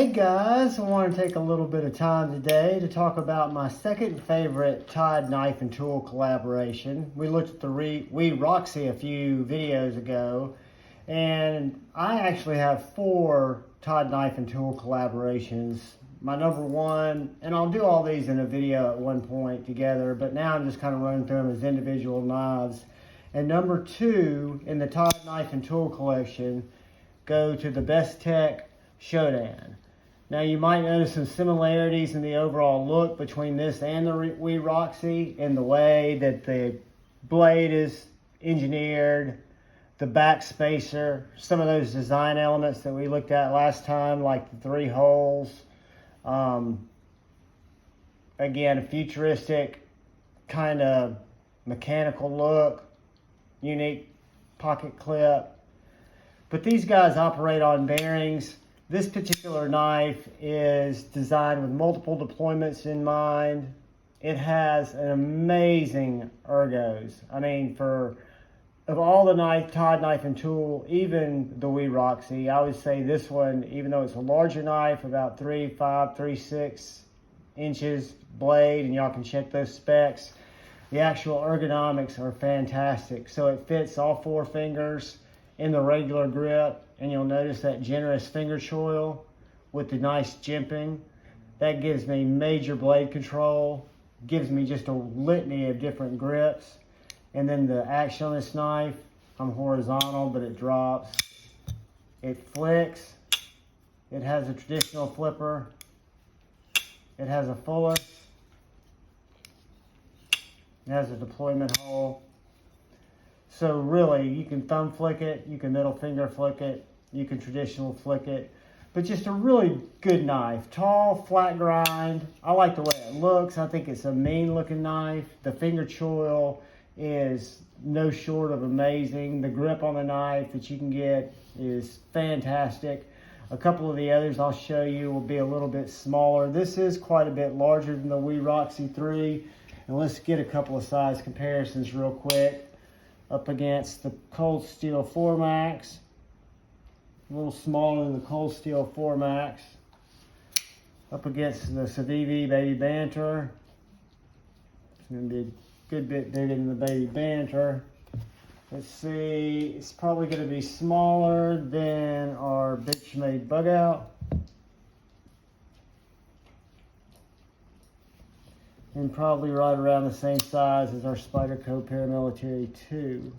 Hey guys, I want to take a little bit of time today to talk about my second favorite Todd knife and tool collaboration. We looked at the Wee Roxy a few videos ago, and I actually have 4 Todd knife and tool collaborations. My number one, and I'll do all these in a video at one point together, but now I'm just kind of running through them as individual knives. And number 2 in the Todd knife and tool collection go to the Bestech Shodan. Now you might notice some similarities in the overall look between this and the Wee Roxy in the way that the blade is engineered, the back spacer, some of those design elements that we looked at last time, like the 3 holes. Again, a futuristic kind of mechanical look, unique pocket clip. But these guys operate on bearings. This particular knife is designed with multiple deployments in mind. It has an amazing ergos. I mean, of all the Todd knife and tool, even the Wee Roxy, I would say this one, even though it's a larger knife, about 3.5, 3.6 inches blade, and y'all can check those specs, the actual ergonomics are fantastic. So it fits all 4 fingers in the regular grip, and you'll notice that generous finger choil with the nice jimping. That gives me major blade control, gives me just a litany of different grips. And then the action on this knife, I'm horizontal, but it drops. It flicks. It has a traditional flipper. It has a fuller. It has a deployment hole. So really, you can thumb flick it, you can middle finger flick it, you can traditional flick it. But just a really good knife. Tall, flat grind. I like the way it looks. I think it's a mean looking knife. The finger choil is no short of amazing. The grip on the knife that you can get is fantastic. A couple of the others I'll show you will be a little bit smaller. This is quite a bit larger than the Wee Roxy 3. And let's get a couple of size comparisons real quick. Up against the Cold Steel 4 Max. A little smaller than the Cold Steel 4 Max. Up against the Civivi Baby Banter. It's going to be a good bit bigger than the Baby Banter. Let's see, it's probably going to be smaller than our Bitch-Made Bug Out. And probably right around the same size as our Spyderco Paramilitary 2.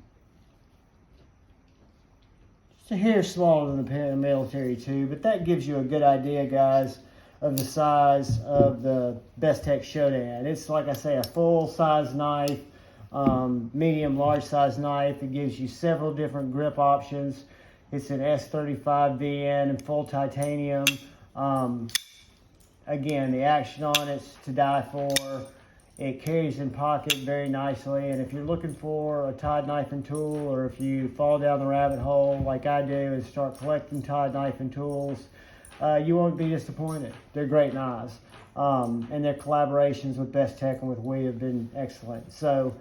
Just a hair smaller than the Paramilitary 2, but that gives you a good idea, guys, of the size of the Bestech Shodan. It's, like I say, a full-size knife, medium, large-size knife. It gives you several different grip options. It's an S35 VN in full titanium. Again, the action on it's to die for. It carries in pocket very nicely. And if you're looking for a Todd knife and tool, or if you fall down the rabbit hole like I do and start collecting Todd knife and tools, you won't be disappointed. They're great knives. And their collaborations with Bestech and with Wee have been excellent. So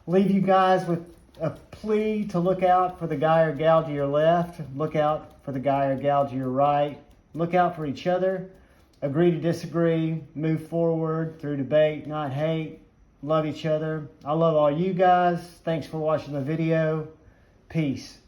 leave you guys with a plea to look out for the guy or gal to your left. Look out for the guy or gal to your right. Look out for each other. Agree to disagree, move forward through debate, not hate, love each other. I love all you guys. Thanks for watching the video. Peace.